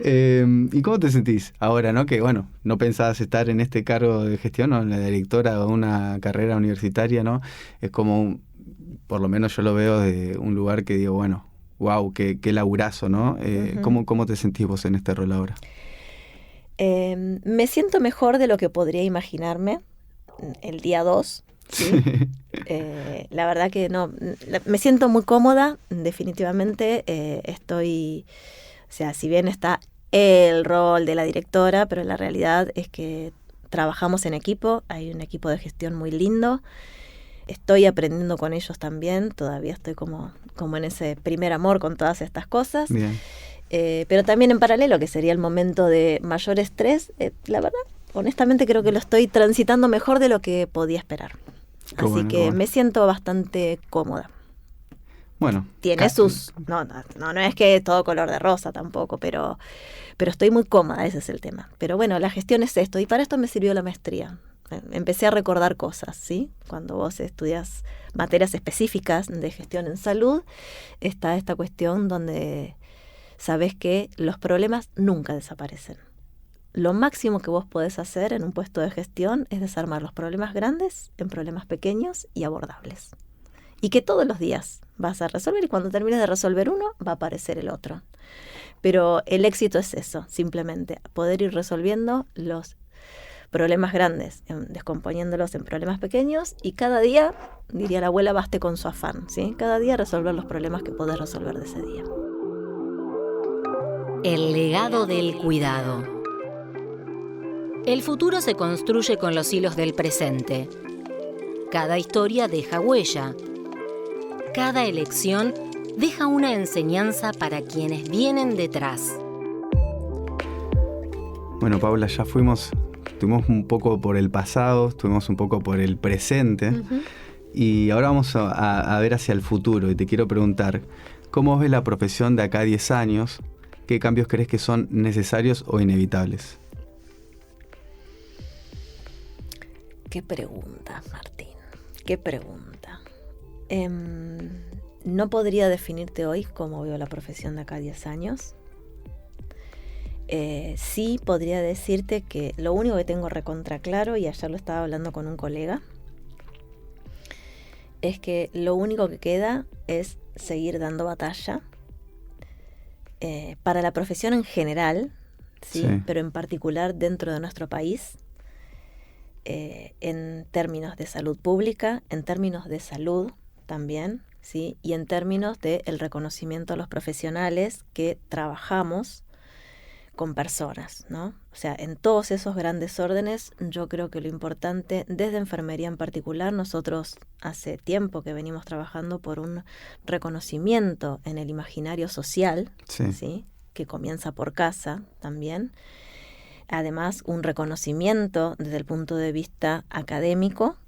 ¿Y cómo te sentís ahora, no? Que bueno, no pensabas estar en este cargo de gestión, ¿no? En la directora de una carrera universitaria, ¿no? Es como, por lo menos yo lo veo de un lugar que digo, bueno, wow, qué laburazo, ¿no? ¿Cómo te sentís vos en este rol ahora? Me siento mejor de lo que podría imaginarme el día 2. ¿Sí? La verdad que no, me siento muy cómoda, definitivamente. Estoy, o sea, si bien está el rol de la directora, pero la realidad es que trabajamos en equipo, hay un equipo de gestión muy lindo. Estoy aprendiendo con ellos también, todavía estoy como en ese primer amor con todas estas cosas. Bien. Pero también en paralelo, que sería el momento de mayor estrés, la verdad, honestamente creo que lo estoy transitando mejor de lo que podía esperar. Qué Así bueno, que qué bueno. me siento bastante cómoda. Bueno. Tiene sus... No es que todo color de rosa tampoco, pero estoy muy cómoda, ese es el tema. Pero bueno, la gestión es esto, y para esto me sirvió la maestría. Empecé a recordar cosas, ¿sí? Cuando vos estudias materias específicas de gestión en salud, está esta cuestión donde sabés que los problemas nunca desaparecen. Lo máximo que vos podés hacer en un puesto de gestión es desarmar los problemas grandes en problemas pequeños y abordables. Y que todos los días vas a resolver, y cuando termines de resolver uno, va a aparecer el otro. Pero el éxito es eso, simplemente poder ir resolviendo los problemas grandes, descomponiéndolos en problemas pequeños, y cada día, diría la abuela, baste con su afán, ¿sí? Cada día resolver los problemas que podés resolver de ese día. El legado del cuidado. El futuro se construye con los hilos del presente. Cada historia deja huella. Cada elección deja una enseñanza para quienes vienen detrás. Bueno, Paula, ya estuvimos un poco por el pasado, estuvimos un poco por el presente, y ahora vamos a ver hacia el futuro, y te quiero preguntar, ¿cómo ves la profesión de acá a 10 años? ¿Qué cambios crees que son necesarios o inevitables? Qué pregunta, Martín, qué pregunta. No podría definirte hoy cómo veo la profesión de acá a 10 años. Sí podría decirte que lo único que tengo recontra claro, y ayer lo estaba hablando con un colega, es que lo único que queda es seguir dando batalla para la profesión en general, ¿sí? Pero en particular dentro de nuestro país, en términos de salud pública, en términos de salud también, ¿sí? Y en términos del reconocimiento a los profesionales que trabajamos con personas, ¿no? O sea, en todos esos grandes órdenes, yo creo que lo importante, desde enfermería en particular, nosotros hace tiempo que venimos trabajando por un reconocimiento en el imaginario social, ¿sí? que comienza por casa también. Además, un reconocimiento desde el punto de vista académico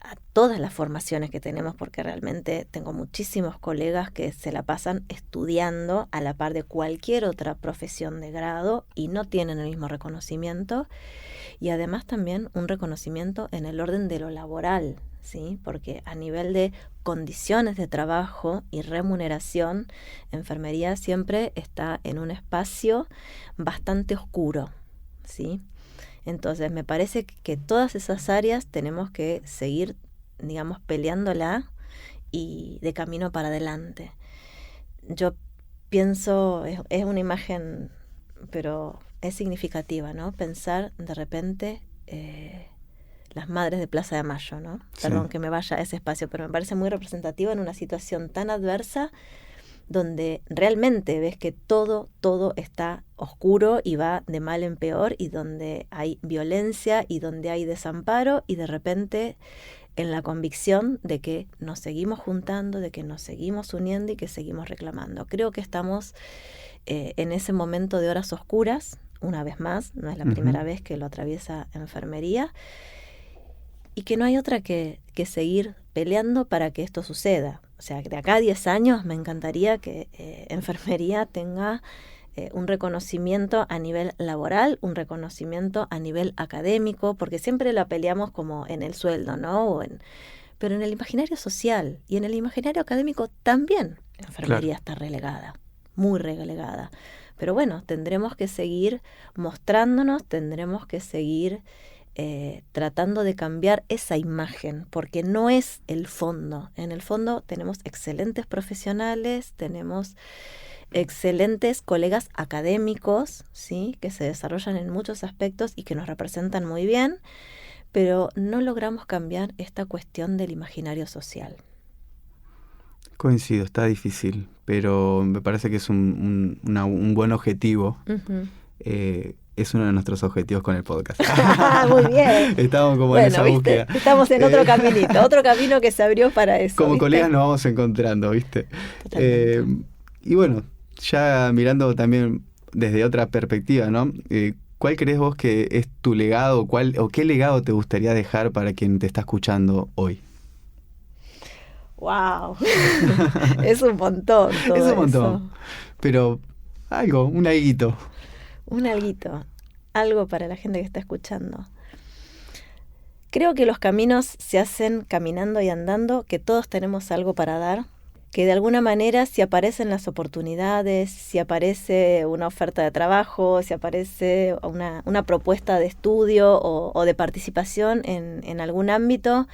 a todas las formaciones que tenemos, porque realmente tengo muchísimos colegas que se la pasan estudiando a la par de cualquier otra profesión de grado y no tienen el mismo reconocimiento. Y además también un reconocimiento en el orden de lo laboral, ¿sí? Porque a nivel de condiciones de trabajo y remuneración, enfermería siempre está en un espacio bastante oscuro, ¿sí? Entonces me parece que todas esas áreas tenemos que seguir, digamos, peleándola y de camino para adelante. Yo pienso, es una imagen, pero es significativa, ¿no? Pensar de repente las madres de Plaza de Mayo, ¿no? Sí. Perdón que me vaya a ese espacio, pero me parece muy representativa en una situación tan adversa donde realmente ves que todo está oscuro y va de mal en peor, y donde hay violencia y donde hay desamparo, y de repente en la convicción de que nos seguimos juntando, de que nos seguimos uniendo y que seguimos reclamando. Creo que estamos en ese momento de horas oscuras, una vez más, no es la primera vez que lo atraviesa enfermería, y que no hay otra que seguir peleando para que esto suceda. O sea, de acá a 10 años me encantaría que enfermería tenga un reconocimiento a nivel laboral, un reconocimiento a nivel académico, porque siempre la peleamos como en el sueldo, ¿no? Pero en el imaginario social y en el imaginario académico también la enfermería está relegada, muy relegada. Pero bueno, tendremos que seguir mostrándonos, tendremos que seguir tratando de cambiar esa imagen, porque no es el fondo. En el fondo tenemos excelentes profesionales, tenemos excelentes colegas académicos, ¿sí? Que se desarrollan en muchos aspectos y que nos representan muy bien, pero no logramos cambiar esta cuestión del imaginario social. Coincido, está difícil, pero me parece que es un buen objetivo. Es uno de nuestros objetivos con el podcast. Muy bien. Estamos como en esa búsqueda. Estamos en otro caminito, otro camino que se abrió para eso. Como ¿viste? colegas nos vamos encontrando, ¿viste? Y bueno, ya mirando también desde otra perspectiva, ¿no? ¿Cuál crees vos que es tu legado o qué legado te gustaría dejar para quien te está escuchando hoy? ¡Wow! Es un montón todo Es un montón. eso. Pero algo, un alguito. Un alguito, algo para la gente que está escuchando. Creo que los caminos se hacen caminando y andando, que todos tenemos algo para dar, que de alguna manera si aparecen las oportunidades, si aparece una oferta de trabajo, si aparece una propuesta de estudio o de participación en algún ámbito,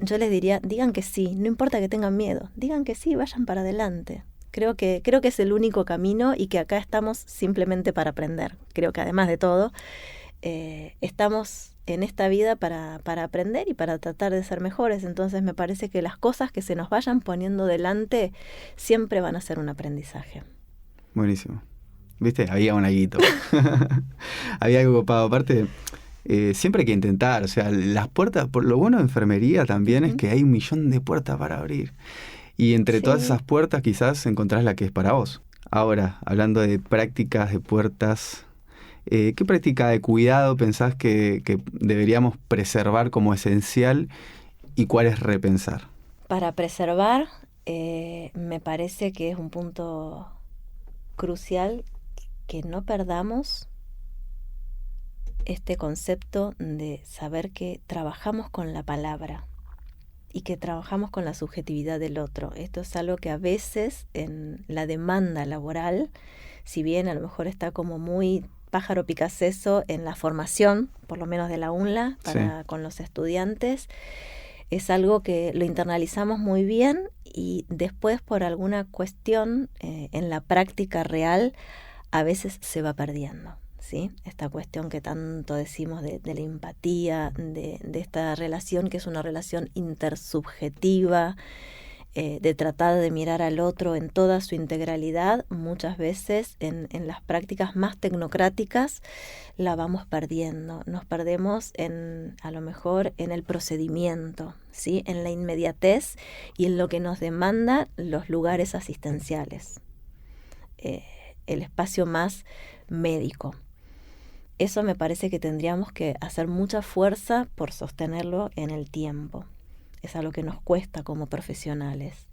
yo les diría, digan que sí, no importa que tengan miedo, digan que sí, vayan para adelante. Creo que es el único camino y que acá estamos simplemente para aprender. Creo que además de todo, estamos en esta vida para aprender y para tratar de ser mejores. Entonces me parece que las cosas que se nos vayan poniendo delante siempre van a ser un aprendizaje. Buenísimo. ¿Viste? Había un alguito. Había algo copado. Aparte, siempre hay que intentar. O sea, las puertas, por lo bueno de enfermería también es que hay 1.000.000 de puertas para abrir. Y entre todas esas puertas quizás encontrás la que es para vos. Ahora, hablando de prácticas, de puertas, ¿qué práctica de cuidado pensás que deberíamos preservar como esencial y cuál es repensar? Para preservar, me parece que es un punto crucial que no perdamos este concepto de saber que trabajamos con la palabra y que trabajamos con la subjetividad del otro. Esto es algo que a veces en la demanda laboral, si bien a lo mejor está como muy pájaro picaceso en la formación, por lo menos de la UNLA, con los estudiantes, es algo que lo internalizamos muy bien y después por alguna cuestión en la práctica real a veces se va perdiendo. ¿Sí? Esta cuestión que tanto decimos de la empatía, de esta relación que es una relación intersubjetiva, de tratar de mirar al otro en toda su integralidad, muchas veces en las prácticas más tecnocráticas la vamos perdiendo. Nos perdemos a lo mejor en el procedimiento, ¿sí? En la inmediatez y en lo que nos demanda los lugares asistenciales. el espacio más médico. Eso me parece que tendríamos que hacer mucha fuerza por sostenerlo en el tiempo. Es algo que nos cuesta como profesionales.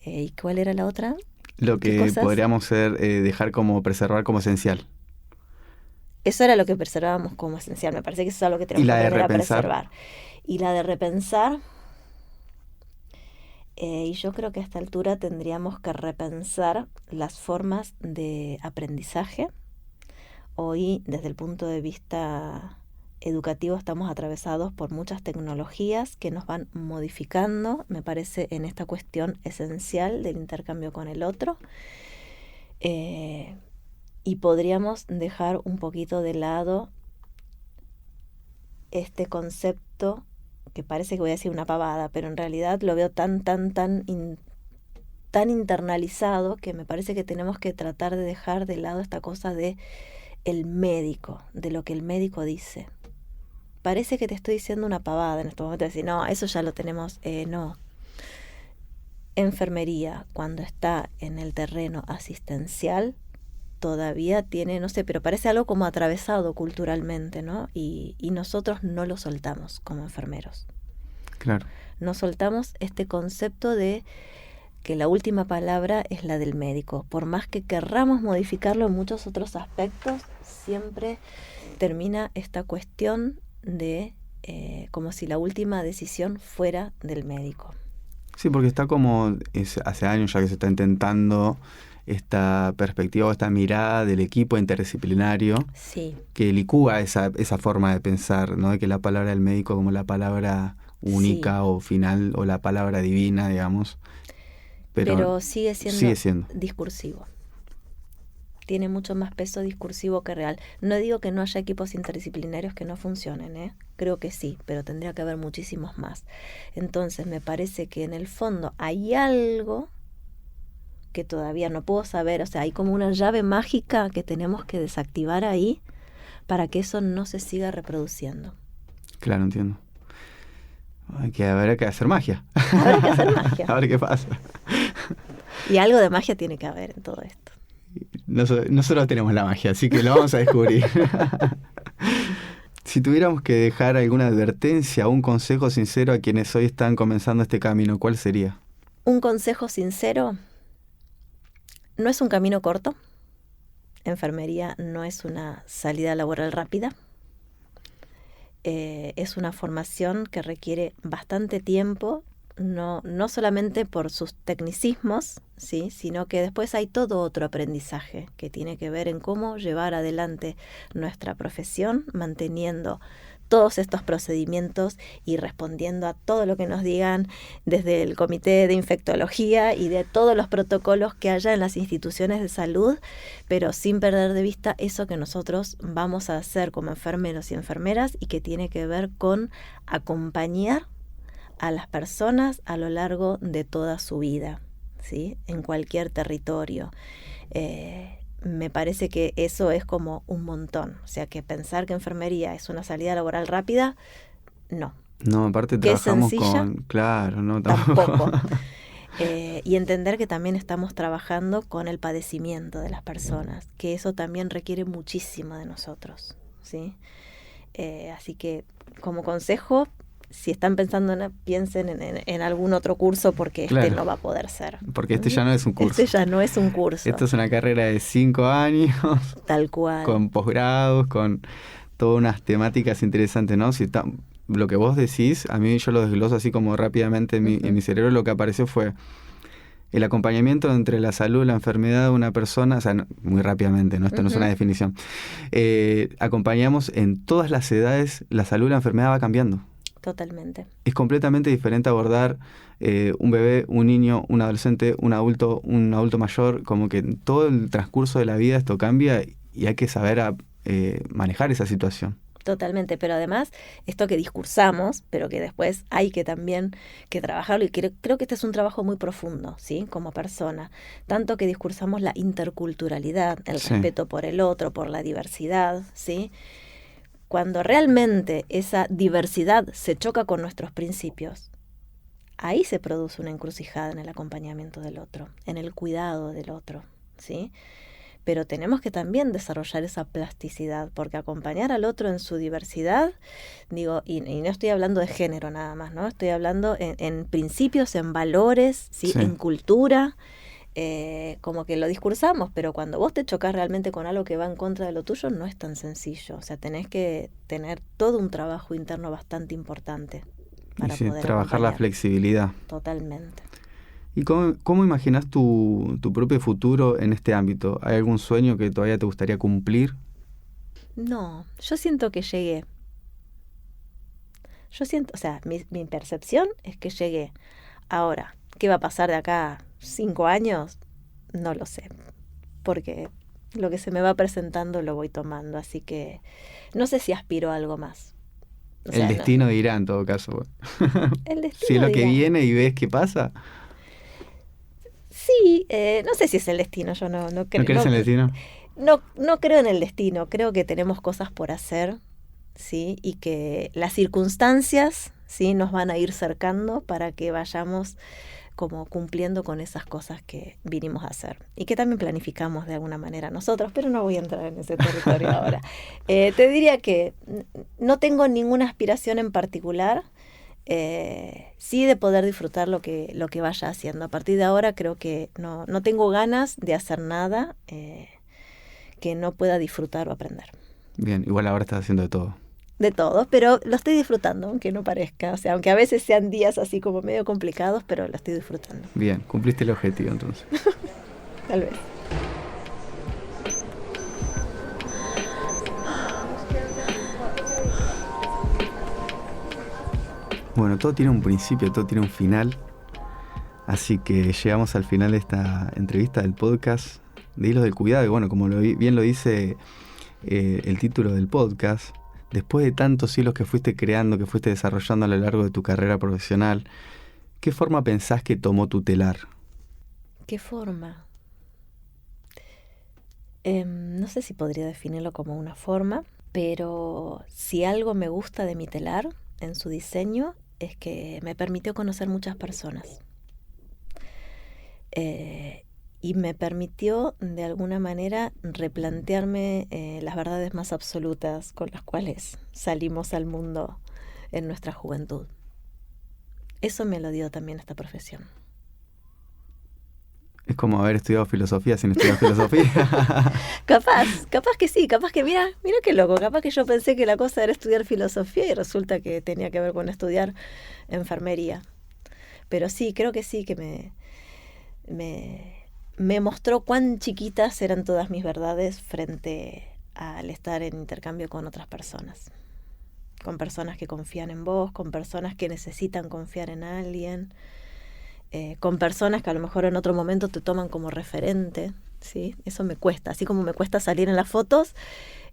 ¿Y cuál era la otra? Lo que podríamos dejar como preservar como esencial. Eso era lo que preservábamos como esencial. Me parece que eso es algo que tenemos que aprender a preservar. Y la de repensar, y yo creo que a esta altura tendríamos que repensar las formas de aprendizaje. Hoy, desde el punto de vista educativo, estamos atravesados por muchas tecnologías que nos van modificando, me parece, en esta cuestión esencial del intercambio con el otro. Y podríamos dejar un poquito de lado este concepto, que parece que voy a decir una pavada, pero en realidad lo veo tan internalizado, que me parece que tenemos que tratar de dejar de lado esta cosa de el médico, de lo que el médico dice. Parece que te estoy diciendo una pavada en este momento, decir, no, eso ya lo tenemos, no. Enfermería, cuando está en el terreno asistencial, todavía tiene, no sé, pero parece algo como atravesado culturalmente, ¿no? Y nosotros no lo soltamos como enfermeros. Claro. No soltamos este concepto de que la última palabra es la del médico. Por más que querramos modificarlo en muchos otros aspectos, siempre termina esta cuestión de como si la última decisión fuera del médico. Sí, porque está como, hace años ya que se está intentando esta perspectiva, esta mirada del equipo interdisciplinario, sí, que licúa esa forma de pensar, ¿no? De que la palabra del médico como la palabra única, sí, o final, o la palabra divina, digamos. Pero sigue siendo discursivo. Tiene mucho más peso discursivo que real. No digo que no haya equipos interdisciplinarios que no funcionen, creo que sí, pero tendría que haber muchísimos más. Entonces me parece que en el fondo hay algo que todavía no puedo saber, o sea, hay como una llave mágica que tenemos que desactivar ahí para que eso no se siga reproduciendo. Claro, entiendo. Habrá que hacer magia. Habrá que hacer magia. A ver qué pasa. Y algo de magia tiene que haber en todo esto. Nosotros tenemos la magia, así que lo vamos a descubrir. Si tuviéramos que dejar alguna advertencia o un consejo sincero a quienes hoy están comenzando este camino, ¿cuál sería? Un consejo sincero: no es un camino corto. Enfermería no es una salida laboral rápida. Es una formación que requiere bastante tiempo, no solamente por sus tecnicismos, ¿sí?, sino que después hay todo otro aprendizaje que tiene que ver en cómo llevar adelante nuestra profesión, manteniendo todos estos procedimientos y respondiendo a todo lo que nos digan desde el Comité de Infectología y de todos los protocolos que haya en las instituciones de salud, pero sin perder de vista eso que nosotros vamos a hacer como enfermeros y enfermeras y que tiene que ver con acompañar a las personas a lo largo de toda su vida, ¿sí?, en cualquier territorio. Me parece que eso es como un montón. O sea, que pensar que enfermería es una salida laboral rápida, no. No, aparte trabajamos con... Claro, no, tampoco. Y entender que también estamos trabajando con el padecimiento de las personas, que eso también requiere muchísimo de nosotros, ¿sí? Así que, como consejo, si están pensando, piensen en algún otro curso, porque claro, no va a poder ser. Porque ya no es un curso. Ya no es un curso. Esto es una carrera de 5 años. Tal cual. Con posgrados, con todas unas temáticas interesantes, ¿no? Lo que vos decís, a mí yo lo desgloso así como rápidamente en mi cerebro. Lo que apareció fue el acompañamiento entre la salud y la enfermedad de una persona, o sea, muy rápidamente, ¿no? Esto no es una definición. Acompañamos en todas las edades, la salud y la enfermedad va cambiando. Totalmente. Es completamente diferente abordar un bebé, un niño, un adolescente, un adulto mayor, como que en todo el transcurso de la vida esto cambia y hay que saber manejar esa situación. Totalmente, pero además esto que discursamos, pero que después hay que también que trabajarlo, y creo que este es un trabajo muy profundo, ¿sí?, como persona, tanto que discursamos la interculturalidad, el respeto por el otro, por la diversidad, ¿sí? Cuando realmente esa diversidad se choca con nuestros principios, ahí se produce una encrucijada en el acompañamiento del otro, en el cuidado del otro, ¿sí? Pero tenemos que también desarrollar esa plasticidad, porque acompañar al otro en su diversidad, digo, y no estoy hablando de género nada más, ¿no? Estoy hablando en principios, en valores, ¿sí? En cultura, como que lo discursamos, pero cuando vos te chocás realmente con algo que va en contra de lo tuyo, no es tan sencillo. O sea, tenés que tener todo un trabajo interno bastante importante para poder trabajar la flexibilidad. Totalmente. ¿Y cómo imaginas tu propio futuro en este ámbito? ¿Hay algún sueño que todavía te gustaría cumplir? No, yo siento que llegué. O sea, mi percepción es que llegué. Ahora, ¿qué va a pasar de acá a 5 años? No lo sé, porque lo que se me va presentando lo voy tomando, así que no sé si aspiro a algo más. El destino dirá en todo caso. El destino si es lo dirá. Que viene y ves qué pasa. Sí, no sé si es el destino, yo no creo. ¿No crees en el destino? No creo en el destino, creo que tenemos cosas por hacer, ¿sí? Y que las circunstancias, ¿sí? Nos van a ir cercando para que vayamos como cumpliendo con esas cosas que vinimos a hacer. Y que también planificamos de alguna manera nosotros, pero no voy a entrar en ese territorio ahora. Te diría que no tengo ninguna aspiración en particular, sí de poder disfrutar lo que vaya haciendo. A partir de ahora creo que no tengo ganas de hacer nada que no pueda disfrutar o aprender. Bien, igual ahora estás haciendo de todo. De todo, pero lo estoy disfrutando, aunque no parezca. O sea, aunque a veces sean días así como medio complicados, pero lo estoy disfrutando. Bien, cumpliste el objetivo entonces. Tal vez. Bueno, todo tiene un principio, todo tiene un final. Así que llegamos al final de esta entrevista del podcast de Hilos del Cuidado. Y bueno, como bien lo dice el título del podcast, después de tantos hilos que fuiste creando, que fuiste desarrollando a lo largo de tu carrera profesional, ¿qué forma pensás que tomó tu telar? ¿Qué forma? No sé si podría definirlo como una forma, pero si algo me gusta de mi telar en su diseño es que me permitió conocer muchas personas. Y me permitió, de alguna manera, replantearme las verdades más absolutas con las cuales salimos al mundo en nuestra juventud. Eso me lo dio también esta profesión. Es como haber estudiado filosofía sin estudiar filosofía. Capaz que sí, capaz que mira qué loco, capaz que yo pensé que la cosa era estudiar filosofía y resulta que tenía que ver con estudiar enfermería. Pero sí, creo que sí, que me mostró cuán chiquitas eran todas mis verdades frente al estar en intercambio con otras personas. Con personas que confían en vos, con personas que necesitan confiar en alguien, con personas que a lo mejor en otro momento te toman como referente, ¿sí? Eso me cuesta. Así como me cuesta salir en las fotos,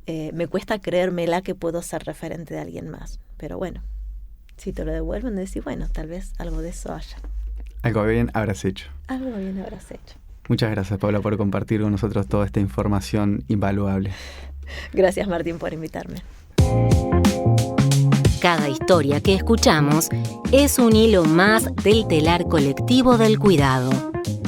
me cuesta creérmela que puedo ser referente de alguien más. Pero bueno, si te lo devuelven, decís, bueno, tal vez algo de eso haya. Algo bien habrás hecho. Algo bien habrás hecho. Muchas gracias, Paula, por compartir con nosotros toda esta información invaluable. Gracias, Martín, por invitarme. Cada historia que escuchamos es un hilo más del telar colectivo del cuidado.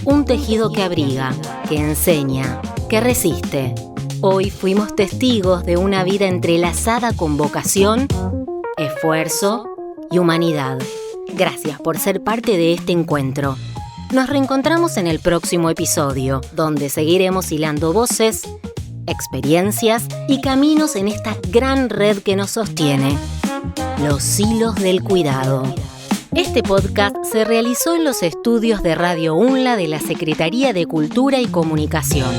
Un tejido que abriga, que enseña, que resiste. Hoy fuimos testigos de una vida entrelazada con vocación, esfuerzo y humanidad. Gracias por ser parte de este encuentro. Nos reencontramos en el próximo episodio, donde seguiremos hilando voces, experiencias y caminos en esta gran red que nos sostiene. Los hilos del cuidado. Este podcast se realizó en los estudios de Radio UNLA de la Secretaría de Cultura y Comunicación.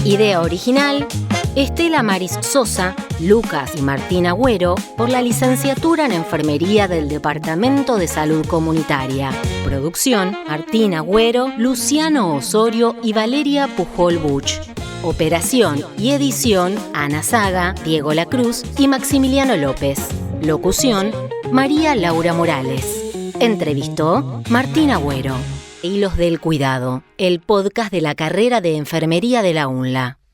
Idea original, Estela Maris Sosa, Lucas y Martín Agüero, por la licenciatura en Enfermería del Departamento de Salud Comunitaria. Producción, Martín Agüero, Luciano Osorio y Valeria Pujol Buch. Operación y edición, Ana Saga, Diego Lacruz y Maximiliano López. Locución, María Laura Morales. Entrevistó Martín Agüero. Hilos del Cuidado, el podcast de la carrera de Enfermería de la UNLA.